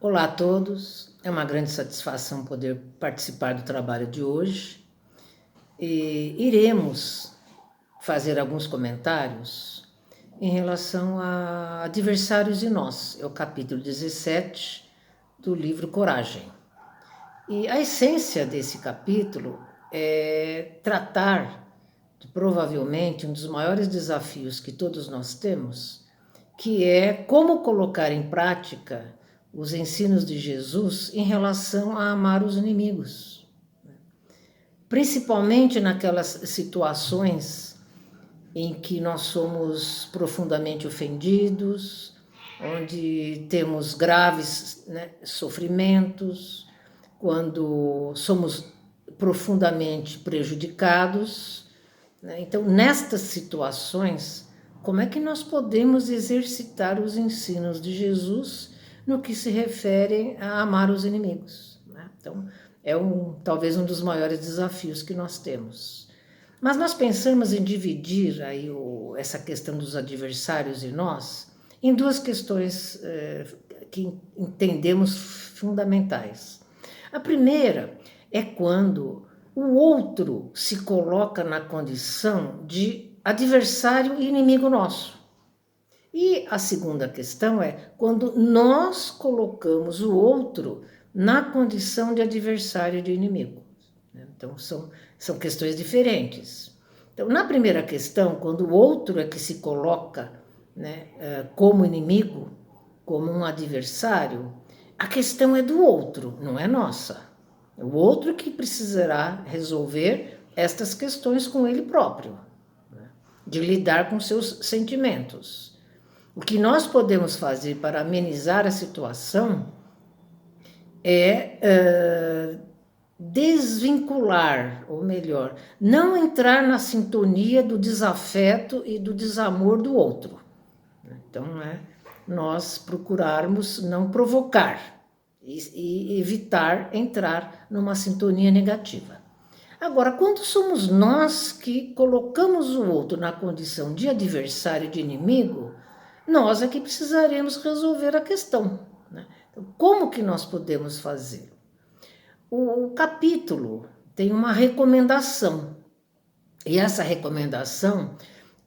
Olá a todos, é uma grande satisfação poder participar do trabalho de hoje e iremos fazer alguns comentários em relação a Adversários e Nós, é o capítulo 17 do livro Coragem. E a essência desse capítulo é tratar de provavelmente um dos maiores desafios que todos nós temos, que é como colocar em prática os ensinos de Jesus em relação a amar os inimigos. Principalmente naquelas situações em que nós somos profundamente ofendidos, onde temos graves sofrimentos, quando somos profundamente prejudicados. Então, nestas situações, como é que nós podemos exercitar os ensinos de Jesus no que se refere a amar os inimigos? Então, talvez um dos maiores desafios que nós temos. Mas nós pensamos em dividir aí essa questão dos adversários e nós em duas questões que entendemos fundamentais. A primeira é quando o outro se coloca na condição de adversário e inimigo nosso. E a segunda questão é quando nós colocamos o outro na condição de adversário e de inimigo. Então, são questões diferentes. Então, na primeira questão, quando o outro é que se coloca como inimigo, como um adversário, a questão é do outro, não é nossa. É o outro que precisará resolver estas questões com ele próprio, de lidar com seus sentimentos. O que nós podemos fazer para amenizar a situação é desvincular, ou melhor, não entrar na sintonia do desafeto e do desamor do outro. Então, nós procurarmos não provocar e evitar entrar numa sintonia negativa. Agora, quando somos nós que colocamos o outro na condição de adversário, de inimigo, nós é que precisaremos resolver a questão. Então, como que nós podemos fazer? O capítulo tem uma recomendação, e essa recomendação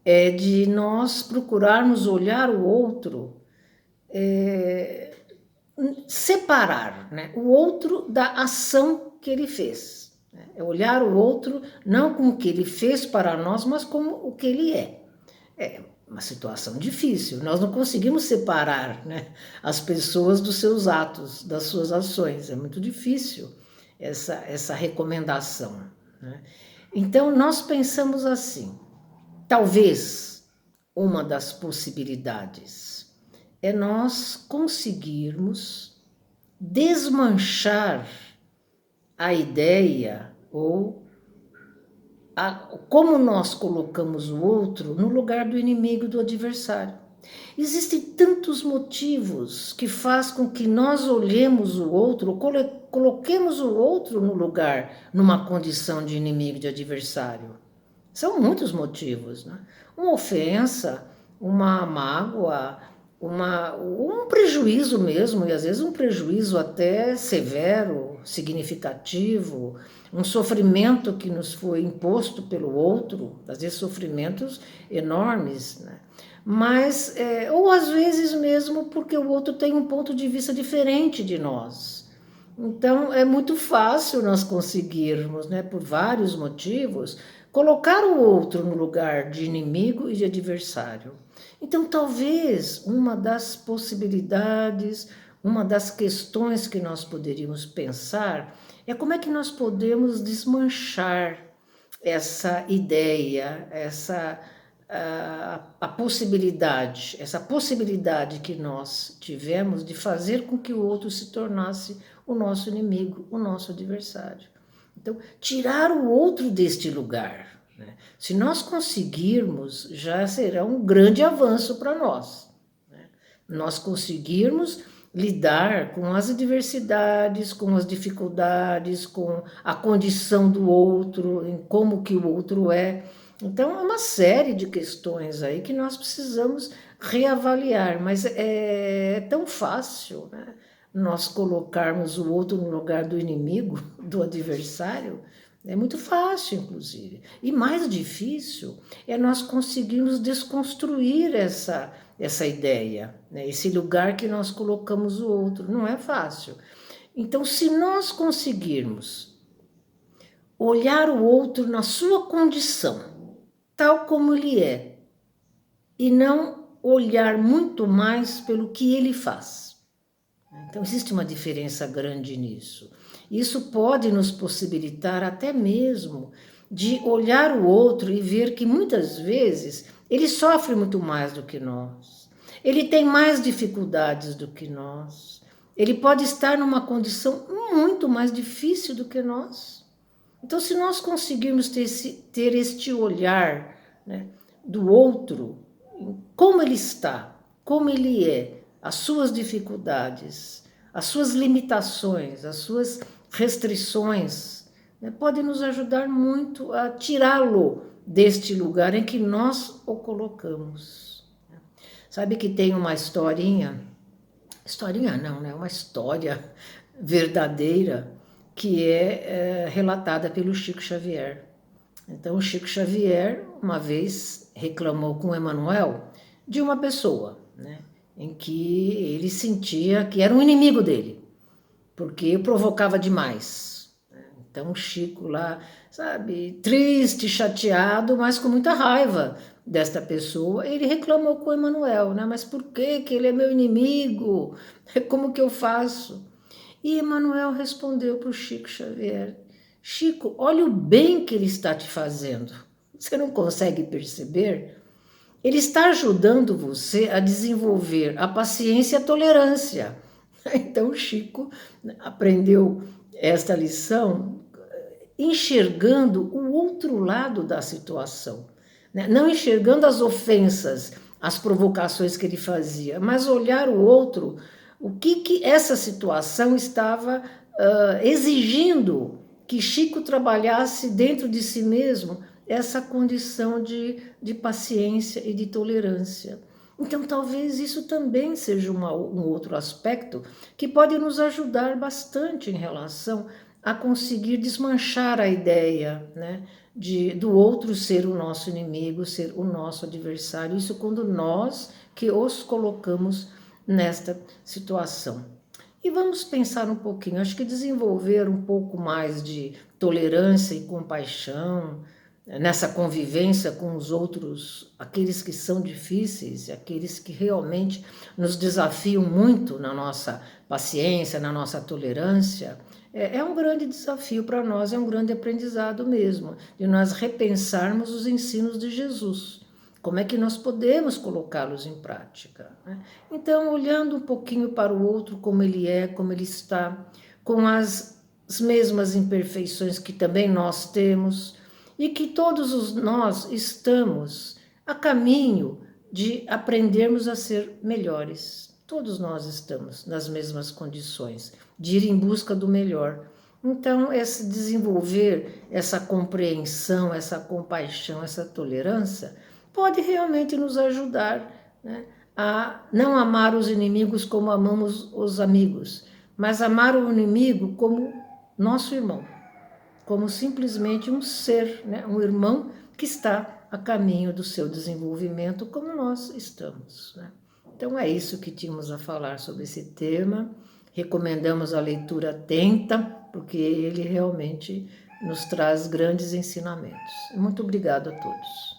é de nós procurarmos olhar o outro, separar o outro da ação que ele fez. É olhar o outro não como o que ele fez para nós, mas como o que ele é. É uma situação difícil, nós não conseguimos separar as pessoas dos seus atos, das suas ações, é muito difícil essa recomendação. Então, nós pensamos assim, talvez uma das possibilidades é nós conseguirmos desmanchar a ideia ou como nós colocamos o outro no lugar do inimigo, do adversário. Existem tantos motivos que faz com que nós olhemos o outro, coloquemos o outro no lugar, numa condição de inimigo, de adversário. São muitos motivos. Uma ofensa, uma mágoa, um prejuízo mesmo, e às vezes um prejuízo até severo, significativo, um sofrimento que nos foi imposto pelo outro, às vezes sofrimentos enormes, mas, ou às vezes mesmo porque o outro tem um ponto de vista diferente de nós. Então, é muito fácil nós conseguirmos, por vários motivos, colocar o outro no lugar de inimigo e de adversário. Então, talvez uma das possibilidades, uma das questões que nós poderíamos pensar é como é que nós podemos desmanchar essa ideia, a possibilidade, essa possibilidade que nós tivemos de fazer com que o outro se tornasse o nosso inimigo, o nosso adversário. Então, tirar o outro deste lugar. Se nós conseguirmos, já será um grande avanço para nós. Nós conseguirmos lidar com as adversidades, com as dificuldades, com a condição do outro, em como que o outro é. Então, é uma série de questões aí que nós precisamos reavaliar, mas é tão fácil, nós colocarmos o outro no lugar do inimigo, do adversário, é muito fácil, inclusive. E mais difícil é nós conseguirmos desconstruir essa ideia, né? Esse lugar que nós colocamos o outro. Não é fácil. Então, se nós conseguirmos olhar o outro na sua condição, tal como ele é, e não olhar muito mais pelo que ele faz. Então, existe uma diferença grande nisso. Isso pode nos possibilitar até mesmo de olhar o outro e ver que muitas vezes ele sofre muito mais do que nós. Ele tem mais dificuldades do que nós. Ele pode estar numa condição muito mais difícil do que nós. Então, se nós conseguirmos ter este olhar, né, do outro, como ele está, como ele é, as suas dificuldades, as suas limitações, as suas restrições, né, pode nos ajudar muito a tirá-lo deste lugar em que nós o colocamos. Sabe que tem uma historinha não, né? Uma história verdadeira que é relatada pelo Chico Xavier. Então, o Chico Xavier, uma vez, reclamou com Emmanuel de uma pessoa, né, em que ele sentia que era um inimigo dele, porque provocava demais. Então, o Chico lá, sabe, triste, chateado, mas com muita raiva desta pessoa, ele reclamou com Emmanuel, né? Mas por que ele é meu inimigo? Como que eu faço? E Emmanuel respondeu para o Chico Xavier: Chico, olha o bem que ele está te fazendo. Você não consegue perceber? Ele está ajudando você a desenvolver a paciência e a tolerância. Então, o Chico aprendeu esta lição enxergando o outro lado da situação, né? Não enxergando as ofensas, as provocações que ele fazia, mas olhar o outro, o que essa situação estava exigindo que Chico trabalhasse dentro de si mesmo essa condição de paciência e de tolerância. Então, talvez isso também seja um outro aspecto que pode nos ajudar bastante em relação a conseguir desmanchar a ideia, né, do outro ser o nosso inimigo, ser o nosso adversário. Isso quando nós que os colocamos nesta situação. E vamos pensar um pouquinho, acho que desenvolver um pouco mais de tolerância e compaixão nessa convivência com os outros, aqueles que são difíceis, aqueles que realmente nos desafiam muito na nossa paciência, na nossa tolerância. É um grande desafio para nós, é um grande aprendizado mesmo, de nós repensarmos os ensinos de Jesus. Como é que nós podemos colocá-los em prática, né? Então, olhando um pouquinho para o outro, como ele é, como ele está, com as mesmas imperfeições que também nós temos, e que todos nós estamos a caminho de aprendermos a ser melhores. Todos nós estamos nas mesmas condições de ir em busca do melhor. Então, esse desenvolver essa compreensão, essa compaixão, essa tolerância pode realmente nos ajudar, né, a não amar os inimigos como amamos os amigos, mas amar o inimigo como nosso irmão, como simplesmente um ser, né, um irmão que está a caminho do seu desenvolvimento, como nós estamos, né? Então é isso que tínhamos a falar sobre esse tema. Recomendamos a leitura atenta, porque ele realmente nos traz grandes ensinamentos. Muito obrigada a todos.